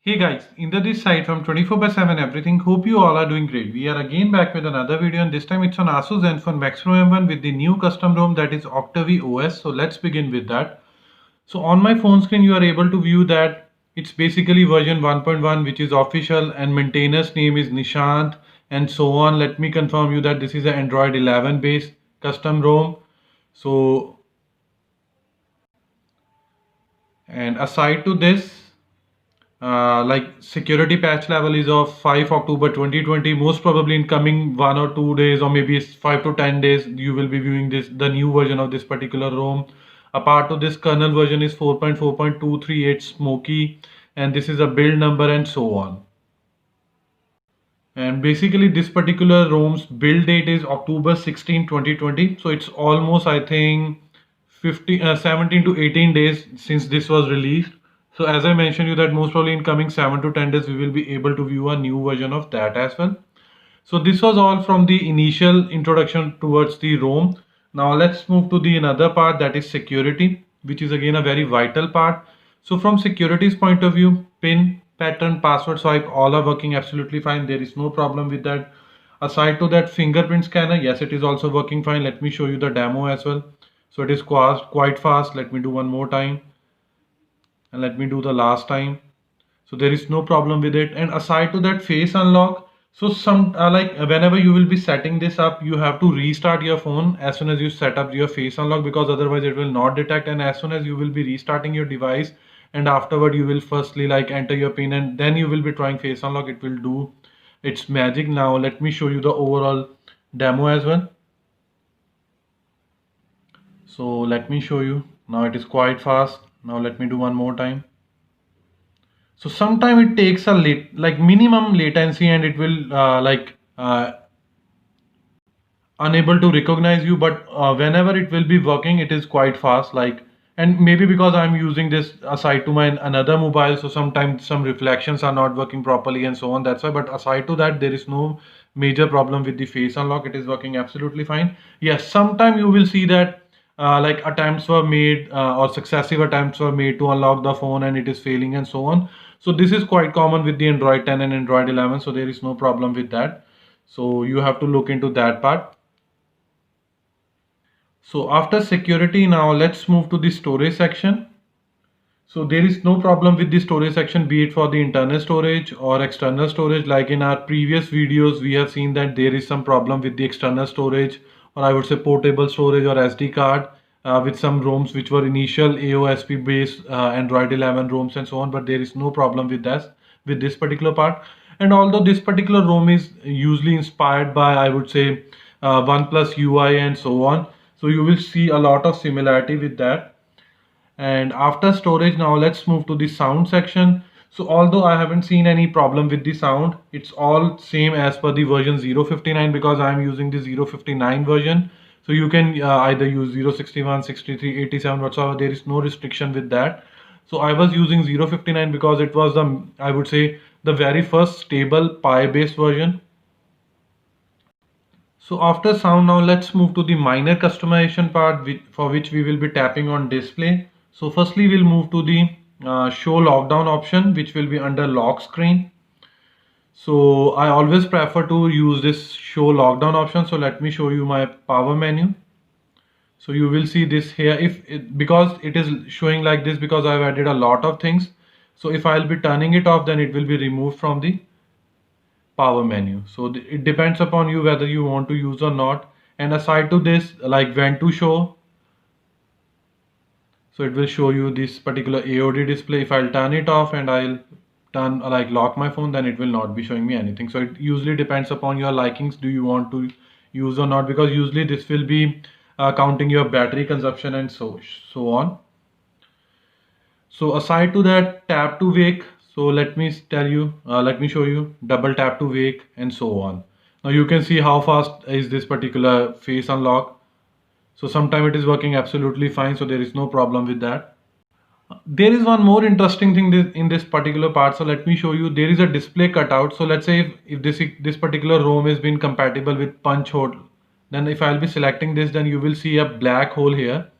Hey guys, Inder this side from 24/7 Everything. Hope you all are doing great. We are again back with another video, and this time it's on Asus Zenfone Max Pro M1 with the new custom ROM, that is Octavie OS. So let's begin with that. So on my phone screen you are able to view that it's basically version 1.1, which is official, and maintainer's name is Nishant and so on. Let me confirm you that this is an Android 11 based custom ROM. So, and aside to this, like security patch level is of 5 October 2020. Most probably in coming 1 or 2 days, or maybe 5 to 10 days, you will be viewing the new version of this particular ROM. Apart to this, kernel version is 4.4.238 Smoky, and this is a build number and so on. And basically this particular ROM's build date is October 16, 2020. So it's almost, I think, 17 to 18 days since this was released. So as I mentioned you that most probably in coming 7 to 10 days we will be able to view a new version of that as well. So this was all from the initial introduction towards the ROM. Now let's move to the another part, that is security, which is again a very vital part. So from security's point of view, PIN, pattern, password swipe, all are working absolutely fine. There is no problem with that. Aside to that, fingerprint scanner, yes, it is also working fine. Let me show you the demo as well. So it is quite fast. Let me do one more time, and let me do the last time. So there is no problem with it. And aside to that, face unlock, so some whenever you will be setting this up, you have to restart your phone as soon as you set up your face unlock, because otherwise it will not detect. And as soon as you will be restarting your device, and afterward you will firstly like enter your pin, and then you will be trying face unlock, it will do its magic. Now let me show you the overall demo as well. So let me show you. Now it is quite fast. Now let me do one more time. So sometime it takes a minimum latency, and it will unable to recognize you, but whenever it will be working, it is quite fast. And maybe because I'm using this aside to my another mobile, so sometimes some reflections are not working properly and so on. That's why. But aside to that, there is no major problem with the face unlock. It is working absolutely fine. Yes, sometime you will see that attempts were made, or successive attempts were made to unlock the phone, and it is failing and so on. So this is quite common with the Android 10 and Android 11. So there is no problem with that. So you have to look into that part. So after security, now let's move to the storage section. So there is no problem with the storage section, be it for the internal storage or external storage. Like in our previous videos, we have seen that there is some problem with the external storage, or I would say portable storage or SD card, with some ROMs which were initial AOSP based Android 11 ROMs and so on. But there is no problem with this particular part. And although this particular ROM is usually inspired by, I would say, OnePlus UI and so on, so you will see a lot of similarity with that. And after storage, now let's move to the sound section. So although I haven't seen any problem with the sound, it's all same as per the version 059, because I'm using the 059 version. So you can either use 061, 63, 87, whatsoever. There is no restriction with that. So I was using 059 because it was the, I would say, the very first stable Pi based version. So after sound, now let's move to the minor customization part, for which we will be tapping on display. So firstly, we'll move to the show lockdown option, which will be under lock screen. So I always prefer to use this show lockdown option. So let me show you my power menu. So you will see this here, because it is showing like this because I've added a lot of things. So if I'll be turning it off, then it will be removed from the power menu. So it depends upon you whether you want to use or not. And aside to this, like when to show, so it will show you this particular AOD display. If I'll turn it off and I'll turn lock my phone, then it will not be showing me anything. So it usually depends upon your likings, do you want to use or not, because usually this will be counting your battery consumption and so on. So aside to that, tap to wake. So let me show you double tap to wake and so on. Now you can see how fast is this particular face unlock. So sometime it is working absolutely fine. So there is no problem with that. There is one more interesting thing in this particular part. So let me show you. There is a display cutout. So let's say if this particular ROM has been compatible with punch hole, then if I'll be selecting this, then you will see a black hole here.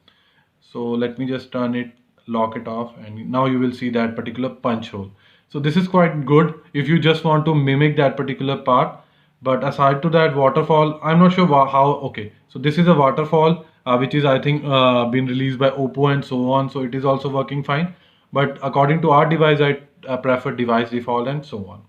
So let me just turn it, lock it off, and now you will see that particular punch hole. So this is quite good if you just want to mimic that particular part. But aside to that, waterfall, I'm not sure how. Okay, so this is a waterfall which is, I think, been released by Oppo and so on. So it is also working fine. But according to our device, I prefer device default and so on.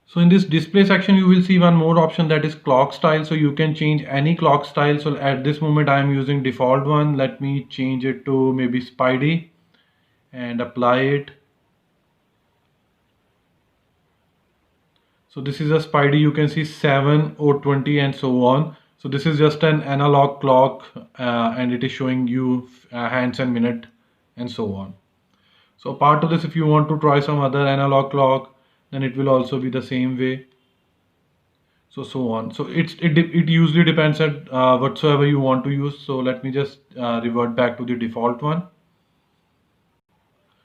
So in this display section, you will see one more option, that is clock style. So you can change any clock style. So at this moment, I am using default one. Let me change it to maybe Spidey and apply it. So this is a Spidey, you can see 7 or 20 and so on. So this is just an analog clock and it is showing you hands and minute and so on. So apart of this, if you want to try some other analog clock, then it will also be the same way. So on. So it usually depends at whatsoever you want to use. So let me just revert back to the default one.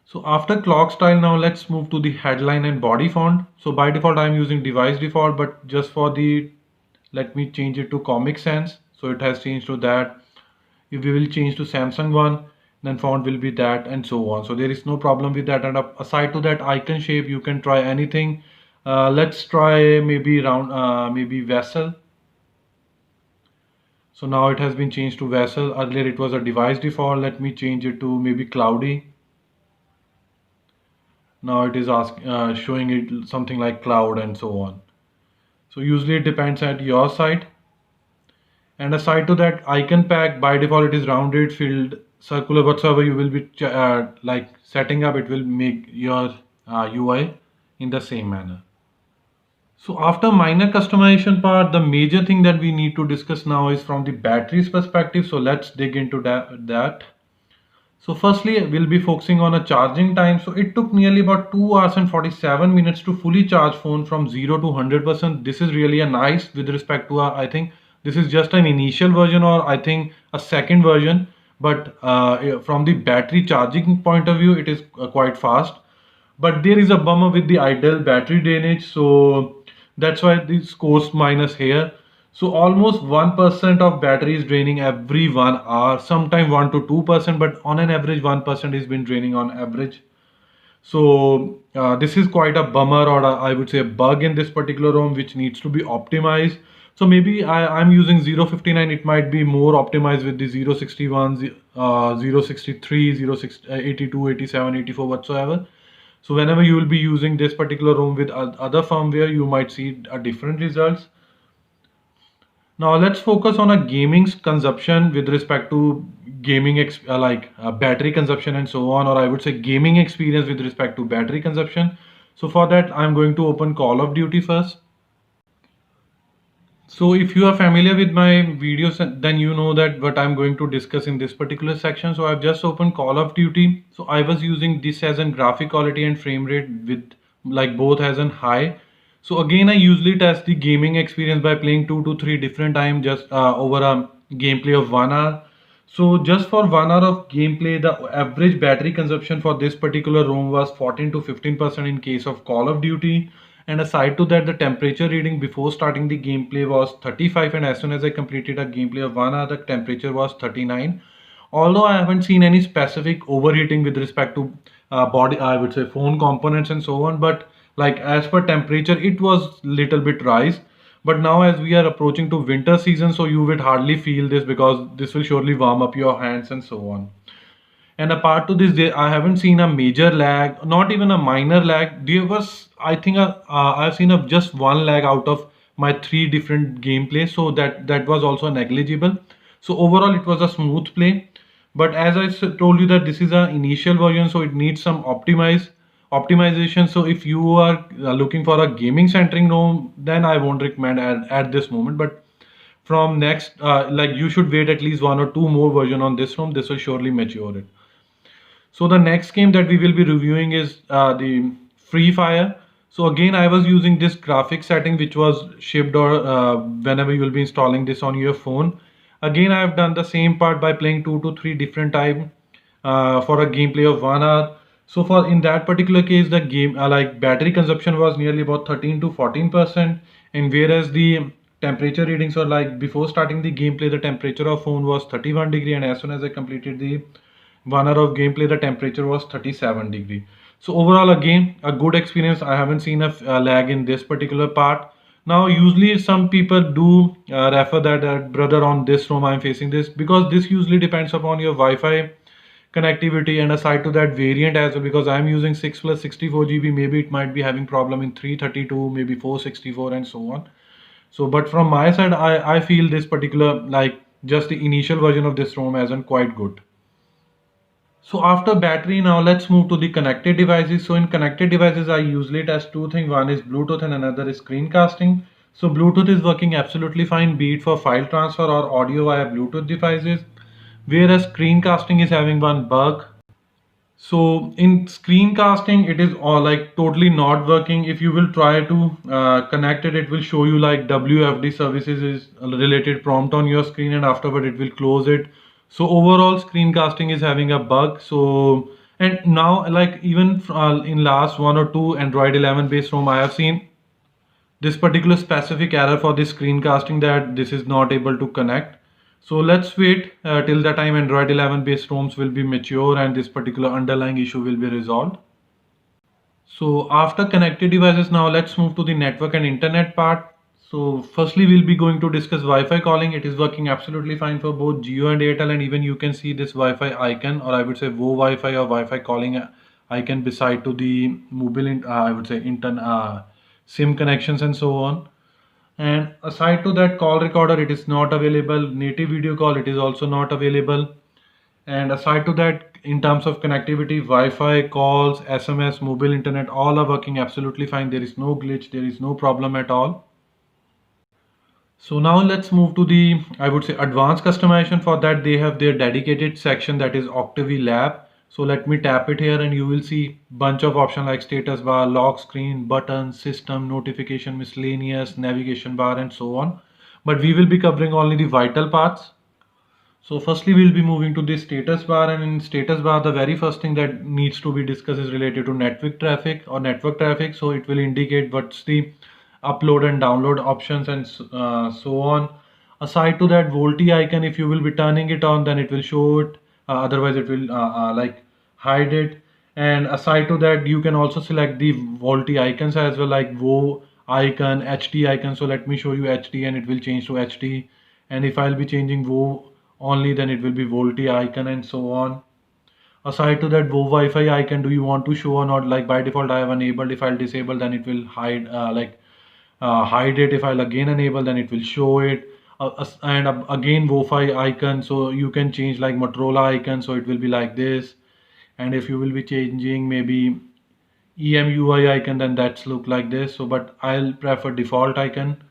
So after clock style, now let's move to the headline and body font. So by default, I'm using device default, but just for the, let me change it to Comic Sans. So it has changed to that. If we will change to Samsung one, then font will be that and so on. So there is no problem with that. And aside to that, icon shape, you can try anything. Let's try maybe round, maybe vessel. So now it has been changed to vessel. Earlier it was a device default. Let me change it to maybe cloudy. Now it is showing it something like cloud and so on. So usually it depends at your side. And aside to that, icon pack, by default it is rounded, filled, circular, whatsoever you will be like setting up, it will make your UI in the same manner. So after minor customization part, the major thing that we need to discuss now is from the batteries perspective. So let's dig into that. So firstly, we'll be focusing on a charging time. So it took nearly about 2 hours and 47 minutes to fully charge phone from 0 to 100%. This is really a nice with respect to I think this is just an initial version, or I think a second version. But from the battery charging point of view, it is quite fast. But there is a bummer with the idle battery drainage. So that's why this cost minus here. So almost 1% of battery is draining every 1 hour, sometime 1 to 2%, but on an average 1% is been draining on average. So this is quite a bummer, or I would say a bug in this particular ROM which needs to be optimized. So maybe I'm using 059, it might be more optimized with the 061, 063, 82, 87, 84 whatsoever. So whenever you will be using this particular ROM with other firmware, you might see a different results. Now let's focus on a gaming consumption with respect to gaming battery consumption and so on, or I would say gaming experience with respect to battery consumption. So for that, I'm going to open Call of Duty first. So if you are familiar with my videos, then you know that what I'm going to discuss in this particular section. So I've just opened Call of Duty. So I was using this as in graphic quality and frame rate with like both as in high. So again, I usually test the gaming experience by playing 2 to 3 different times just over a gameplay of 1 hour. So just for 1 hour of gameplay, the average battery consumption for this particular ROM was 14 to 15% in case of Call of Duty. And aside to that, the temperature reading before starting the gameplay was 35, and as soon as I completed a gameplay of 1 hour, the temperature was 39. Although I haven't seen any specific overheating with respect to body, I would say phone components and so on, but like as per temperature, it was little bit rise. But now as we are approaching to winter season, so you would hardly feel this because this will surely warm up your hands and so on. And apart to this, I haven't seen a major lag, not even a minor lag. There was, I think, I've seen just one lag out of my 3 different gameplays, so that was also negligible. So overall, it was a smooth play. But as I told you that this is an initial version, so it needs some optimization. So if you are looking for a gaming centering ROM, then I won't recommend at this moment. But from next, like you should wait at least 1 or 2 more version on this ROM. This will surely mature it. So the next game that we will be reviewing is the Free Fire. So again, I was using this graphic setting which was shipped, or whenever you will be installing this on your phone. Again, I have done the same part by playing 2 to 3 different time for a gameplay of 1 hour. So for in that particular case, the game like battery consumption was nearly about 13 to 14%, and whereas the temperature readings were like before starting the gameplay, the temperature of phone was 31 degree, and as soon as I completed the 1 hour of gameplay, the temperature was 37 degree. So overall, again, a good experience. I haven't seen a lag in this particular part. Now, usually some people do refer that brother, on this room I'm facing this, because this usually depends upon your Wi-Fi connectivity, and aside to that variant as well, because I'm using 6 plus 64 GB, maybe it might be having problem in 332, maybe 464 and so on. So but from my side, I feel this particular, like, just the initial version of this ROM isn't quite good. So after battery, now let's move to the connected devices. So in connected devices, I usually test two things. One is Bluetooth and another is screencasting. So Bluetooth is working absolutely fine, be it for file transfer or audio via Bluetooth devices, whereas screencasting is having one bug. So in screencasting, it is all like totally not working. If you will try to connect it, it will show you like WFD services is a related prompt on your screen, and afterward it will close it. So overall, screencasting is having a bug. So, and now, like, even in last one or two Android 11 based ROM, I have seen this particular specific error for the screencasting, that this is not able to connect. So let's wait till the time Android 11 based ROMs will be mature and this particular underlying issue will be resolved. So after connected devices, now let's move to the network and internet part. So firstly, we'll be going to discuss Wi-Fi calling. It is working absolutely fine for both Jio and Airtel, and even you can see this Wi-Fi icon, or I would say Vo Wi-Fi or Wi-Fi calling icon beside to the mobile, I would say SIM connections and so on. And aside to that, call recorder, it is not available. Native video call, it is also not available. And aside to that, in terms of connectivity, Wi-Fi, calls, SMS, mobile internet, all are working absolutely fine. There is no glitch, there is no problem at all. So now let's move to the, I would say, advanced customization. For that, they have their dedicated section, that is Octavie Lab. So let me tap it here and you will see bunch of options like status bar, lock screen, button, system, notification, miscellaneous, navigation bar, and so on. But we will be covering only the vital parts. So firstly, we'll be moving to the status bar, and in status bar, the very first thing that needs to be discussed is related to network traffic or network traffic. So it will indicate what's the upload and download options and so on. Aside to that, Volti icon, if you will be turning it on, then it will show it. Otherwise, it will like hide it. And aside to that, you can also select the Volti icons as well, like Vo icon, HD icon. So let me show you HD, and it will change to HD. And if I'll be changing Vo only, then it will be Volti icon and so on. Aside to that, Vo Wi-Fi icon, do you want to show or not? Like by default, I have enabled. If I'll disable, then it will hide, hide it. If I'll again enable, then it will show it. And again, Wi-Fi icon, so you can change like Motorola icon, so it will be like this. And if you will be changing maybe EMUI icon, then that's look like this. So, but I'll prefer default icon.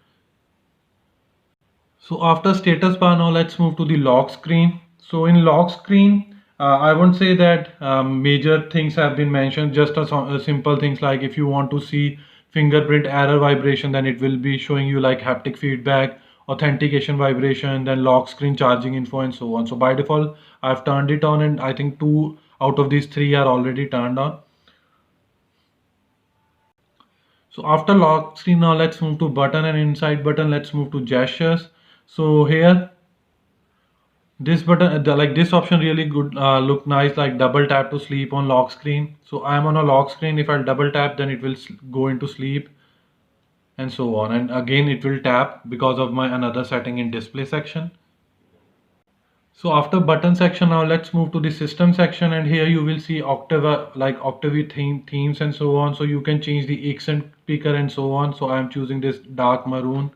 So after status bar, now let's move to the lock screen. So in lock screen, I won't say that major things have been mentioned, just a simple things like if you want to see fingerprint error vibration, then it will be showing you like haptic feedback, authentication vibration, then lock screen charging info and so on. So by default, I've turned it on, and I think two out of these three are already turned on. So after lock screen, now let's move to button, and inside button, let's move to gestures. So here, this button, like this option really good, look nice, like double tap to sleep on lock screen. So I'm on a lock screen. If I double tap, then it will go into sleep and so on. And again, it will tap because of my another setting in display section. So after button section, now let's move to the system section, and here you will see Octavie themes and so on. So you can change the accent picker and so on. So I'm choosing this dark maroon.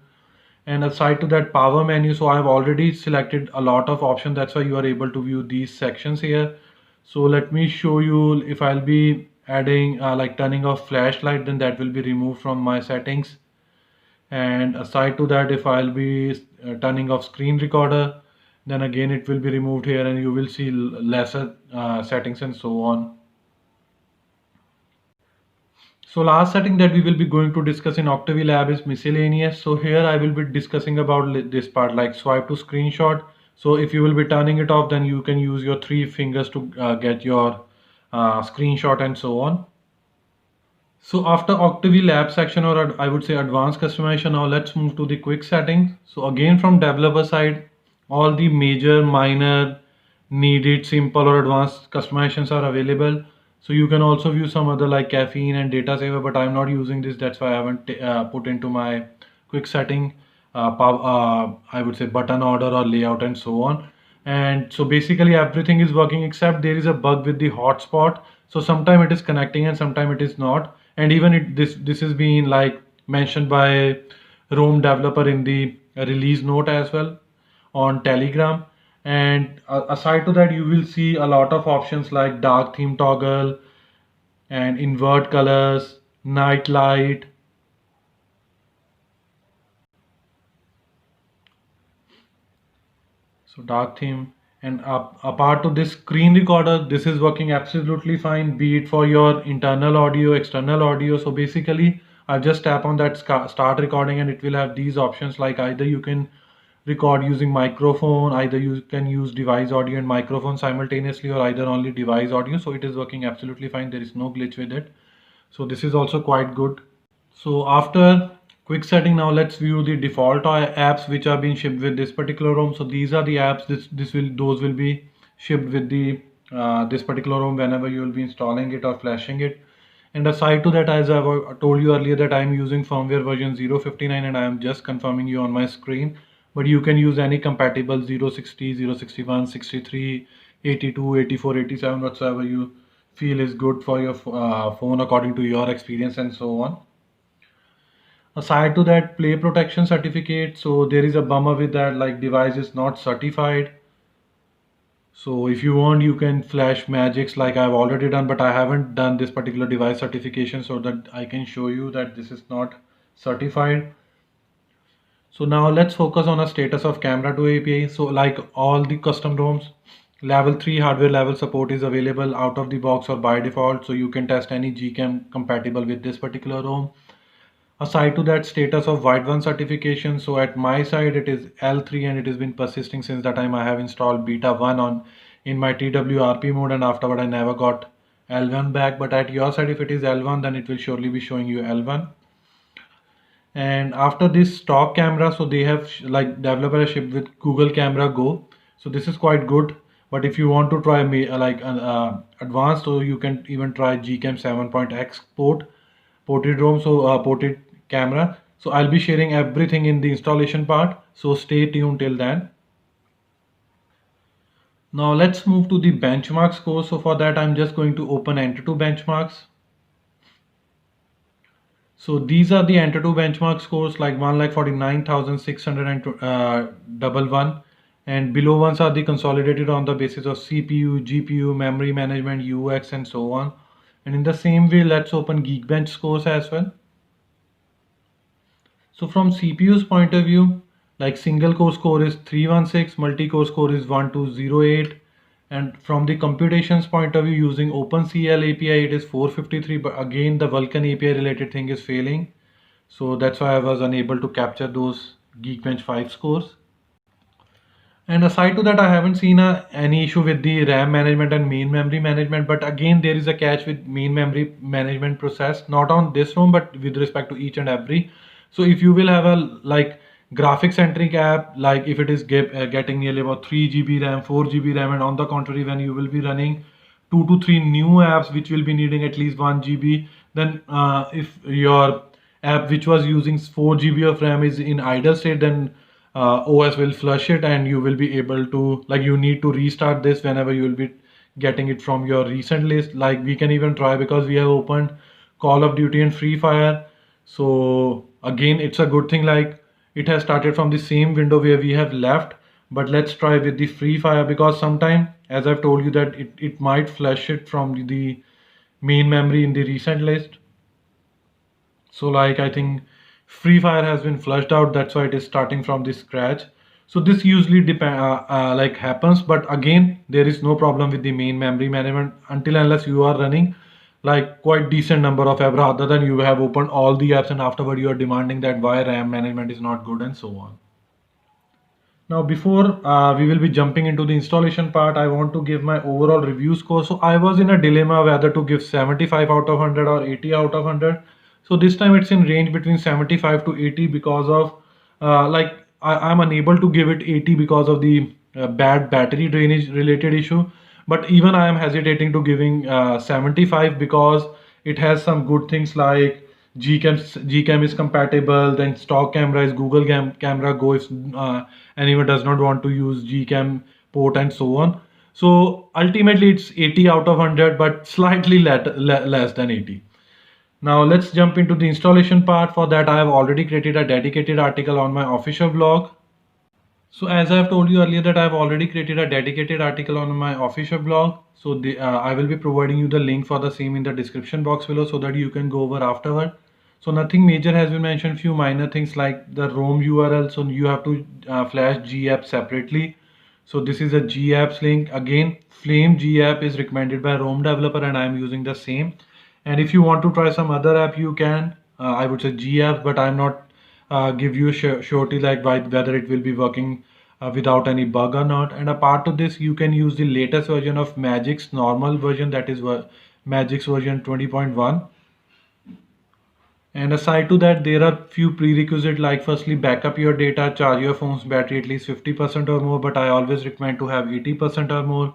And aside to that, power menu, so I have already selected a lot of options, that's why you are able to view these sections here. So let me show you. If I'll be adding like turning off flashlight, then that will be removed from my settings. And aside to that, if I'll be turning off screen recorder, then again it will be removed here, and you will see lesser settings and so on. So last setting that we will be going to discuss in Octavie Lab is miscellaneous. So here I will be discussing about this part, like swipe to screenshot. So if you will be turning it off, then you can use your three fingers to get your screenshot and so on. So after Octavie Lab section, or I would say advanced customization, now let's move to the quick settings. So again, from developer side, all the major, minor, needed, simple or advanced customizations are available. So you can also view some other like caffeine and data saver, but I'm not using this. That's why I haven't put into my quick setting, I would say button order or layout and so on. And so basically everything is working except there is a bug with the hotspot. So sometime it is connecting and sometime it is not. And even this is being like mentioned by Rome developer in the release note as well on Telegram. And aside to that, you will see a lot of options like dark theme toggle and invert colors, night light. So dark theme. And apart to this screen recorder, this is working absolutely fine, be it for your internal audio, external audio. So basically, I just tap on that start recording and it will have these options like either you can record using microphone, either you can use device audio and microphone simultaneously, or either only device audio. So it is working absolutely fine. There is no glitch with it. So this is also quite good. So after quick setting, now let's view the default apps which are being shipped with this particular ROM. So these are the apps. Those will be shipped with the this particular ROM whenever you will be installing it or flashing it. And aside to that, as I've told you earlier, that I'm using firmware version 059 and I am just confirming you on my screen. But you can use any compatible 060, 061, 63, 82, 84, 87, whatsoever you feel is good for your phone according to your experience and so on. Aside to that, play protection certificate, so there is a bummer with that, like device is not certified. So if you want, you can flash magics like I've already done, but I haven't done this particular device certification so that I can show you that this is not certified. So now let's focus on a status of camera 2 API. So like all the custom ROMs, level 3 hardware level support is available out of the box or by default. So you can test any Gcam compatible with this particular ROM. Aside to that, status of White One certification. So at my side, it is L3 and it has been persisting since the time I have installed beta 1 on in my TWRP mode, and afterward I never got L1 back. But at your side, if it is L1, then it will surely be showing you L1. And after this stock camera, so they have like developer has shipped with Google Camera Go. So this is quite good. But if you want to try like advanced, so you can even try Gcam 7.x ported ROM, so ported camera. So I'll be sharing everything in the installation part. So stay tuned till then. Now let's move to the benchmarks course. So for that, I'm just going to open Antutu benchmarks. So these are the Antutu benchmark scores, like 1,49,600 and below ones are the consolidated on the basis of CPU, GPU, memory management, UX and so on. And in the same way, let's open Geekbench scores as well. So from CPU's point of view, like single core score is 316, multi-core score is 1208, and from the computations point of view, using OpenCL API, it is 453, but again the Vulkan API related thing is failing. So that's why I was unable to capture those Geekbench 5 scores. And aside to that, I haven't seen any issue with the RAM management and main memory management. But again, there is a catch with main memory management process, not on this ROM, but with respect to each and every. So if you will have a like graphic centric app, like if it is getting nearly about 3 GB RAM, 4 GB RAM, and on the contrary, when you will be running 2 to 3 new apps which will be needing at least 1 GB, then if your app which was using 4 GB of RAM is in idle state, then OS will flush it and you will be able to, like, you need to restart this whenever you will be getting it from your recent list. Like we can even try, because we have opened Call of Duty and Free Fire. So again, it's a good thing, like it has started from the same window where we have left. But let's try with the Free Fire, because sometime, as I've told you, that it might flush it from the main memory in the recent list. So like I think Free Fire has been flushed out, that's why it is starting from the scratch. So this usually depend like happens, but again there is no problem with the main memory management until unless you are running like quite decent number of apps, rather than you have opened all the apps and afterward you are demanding that why RAM management is not good and so on. Now, before we will be jumping into the installation part, I want to give my overall review score. So I was in a dilemma whether to give 75 out of 100 or 80 out of 100. So this time it's in range between 75 to 80 because of like I'm unable to give it 80 because of the bad battery drainage related issue. but even I am hesitating to giving 75 because it has some good things like Gcam is compatible, then stock camera is Google Camera Go if anyone does not want to use Gcam port and so on. So ultimately it's 80 out of 100, but slightly less than 80. Now let's jump into the installation part. For that I have already created a dedicated article on my official blog. So as I've told you earlier that I've already created a dedicated article on my official blog. So I will be providing you the link for the same in the description box below so that you can go over afterward. So nothing major has been mentioned, few minor things like the ROM URL. So you have to flash GApp separately. So this is a GApps link. Again, Flame GApp is recommended by ROM developer and I'm using the same. And if you want to try some other app, you can. I would say GApps, but I'm not give you surety like whether it will be working without any bug or not. And apart of this, you can use the latest version of Magic's normal version, that is Magic's version 20.1. And aside to that, there are few prerequisites like firstly backup your data, charge your phone's battery at least 50% or more, but I always recommend to have 80% or more.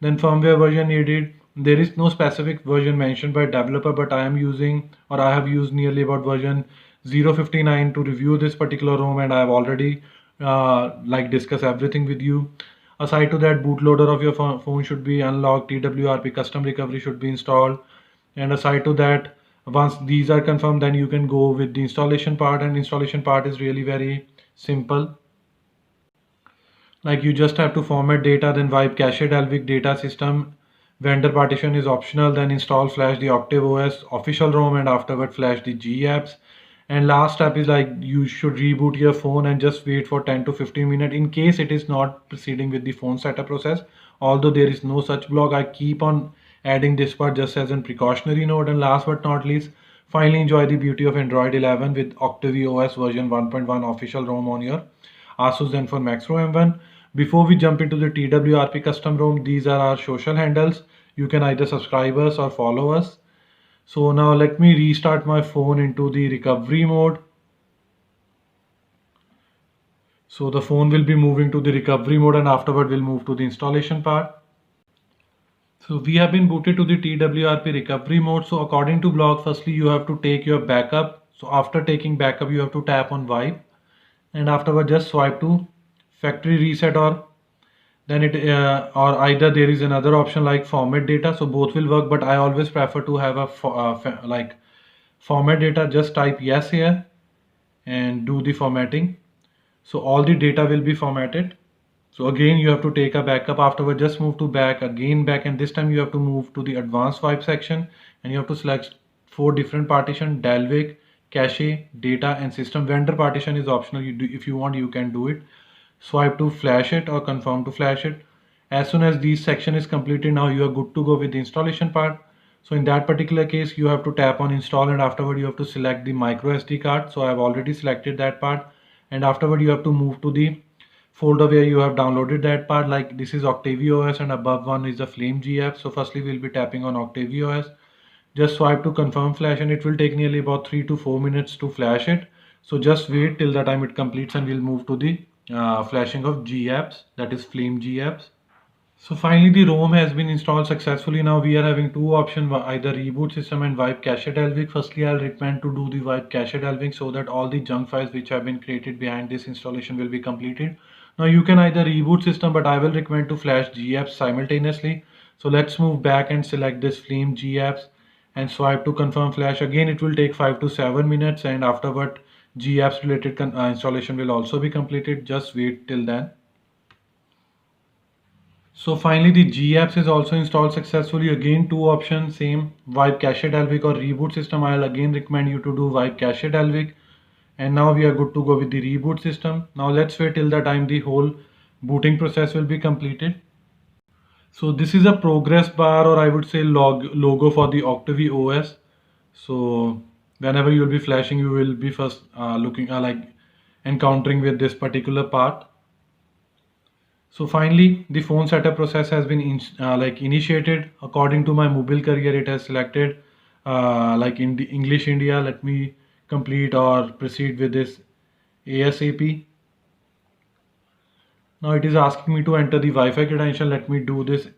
Then firmware version needed. There is no specific version mentioned by developer, but I am using or I have used nearly about version 059 to review this particular ROM, and I have already like discuss everything with you. Aside to that, bootloader of your phone should be unlocked, TWRP custom recovery should be installed, and aside to that, once these are confirmed, then you can go with the installation part, and installation part is really very simple. Like you just have to format data, then wipe cache Dalvik data system. Vendor partition is optional, then install flash the Octave OS official ROM and afterward flash the GApps. And last step is like you should reboot your phone and just wait for 10 to 15 minutes in case it is not proceeding with the phone setup process. Although there is no such block, I keep on adding this part just as a precautionary note. And last but not least, finally enjoy the beauty of Android 11 with Octave OS version 1.1 official ROM on your Asus Zenfone Max Pro M1. Before we jump into the TWRP custom ROM, these are our social handles. You can either subscribe us or follow us. So now let me restart my phone into the recovery mode. So the phone will be moving to the recovery mode and afterward we'll move to the installation part. So we have been booted to the TWRP recovery mode. So according to blog, firstly you have to take your backup. So after taking backup, you have to tap on wipe and afterward just swipe to factory reset, or then it or either there is another option like format data. So both will work, but I always prefer to have a like format data. Just type yes here and do the formatting. So all the data will be formatted. So again you have to take a backup, afterward just move to back, again back, and this time you have to move to the advanced wipe section and you have to select 4 different partition: Dalvik, cache, data and system. Vendor partition is optional. You do, if you want you can do it. Swipe to flash it or confirm to flash it. As soon as this section is completed, now you are good to go with the installation part. So in that particular case you have to tap on install and afterward you have to select the micro SD card. So I have already selected that part, and afterward you have to move to the folder where you have downloaded that part. Like this is Octave OS and above one is the Flame GApp. So firstly we'll be tapping on Octave OS. Just swipe to confirm flash and it will take nearly about 3 to 4 minutes to flash it. So just wait till the time it completes and we'll move to the flashing of GApps, that is Flame GApps. So finally the ROM has been installed successfully. Now we are having two options, either reboot system and wipe cache Dalvik. Firstly I'll recommend to do the wipe cache Dalvik so that all the junk files which have been created behind this installation will be completed. Now you can either reboot system, but I will recommend to flash GApps simultaneously. So let's move back and select this Flame GApps and swipe to confirm flash. Again it will take 5 to 7 minutes and afterward GApps related installation will also be completed. Just wait till then. So finally the GApps is also installed successfully. Again two options, same, wipe cache Dalvik or reboot system. I'll again recommend you to do wipe cache Dalvik. And now we are good to go with the reboot system. Now let's wait till the time the whole booting process will be completed. So this is a progress bar, or I would say logo for the Octave OS. So whenever you will be flashing, you will be first looking like encountering with this particular part. So finally the phone setup process has been initiated. According to my mobile career, it has selected like in the English India. Let me complete or proceed with this ASAP. Now it is asking me to enter the Wi-Fi credential. Let me do this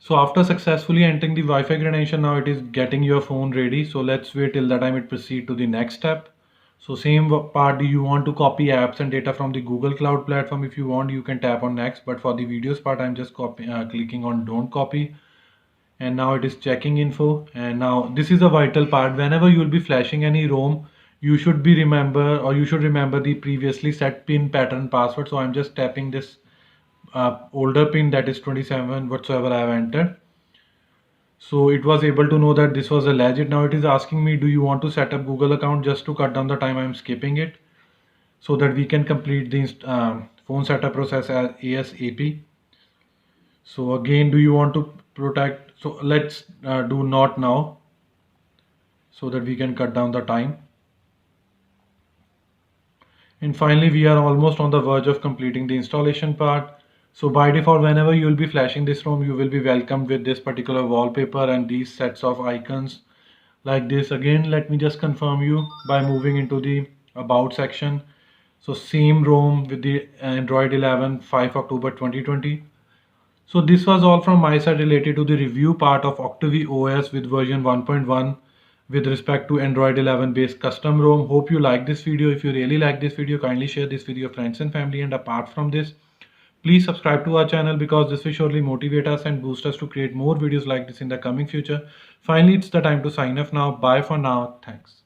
So after successfully entering the Wi-Fi credential, now it is getting your phone ready. So let's wait till the time it proceed to the next step. So same part, do you want to copy apps and data from the Google Cloud platform? If you want, you can tap on next. But for the videos part, I'm just clicking on don't copy. And now it is checking info. And now this is a vital part. Whenever you will be flashing any ROM, you should remember the previously set pin pattern password. So I'm just tapping this older pin, that is 27 whatsoever I have entered. So it was able to know that this was a legit. Now it is asking me, do you want to set up Google account? Just to cut down the time, I'm skipping it so that we can complete the phone setup process as ASAP. So again, do you want to protect? So let's do not now so that we can cut down the time. And finally, we are almost on the verge of completing the installation part. So by default, whenever you will be flashing this ROM, you will be welcomed with this particular wallpaper and these sets of icons like this. Again, let me just confirm you by moving into the about section. So same ROM with the Android 11 5 October 2020. So this was all from my side related to the review part of Octavie OS with version 1.1 with respect to Android 11 based custom ROM. Hope you like this video. If you really like this video, kindly share this with your friends and family. And apart from this, please subscribe to our channel because this will surely motivate us and boost us to create more videos like this in the coming future. Finally, it's the time to sign off now. Bye for now. Thanks.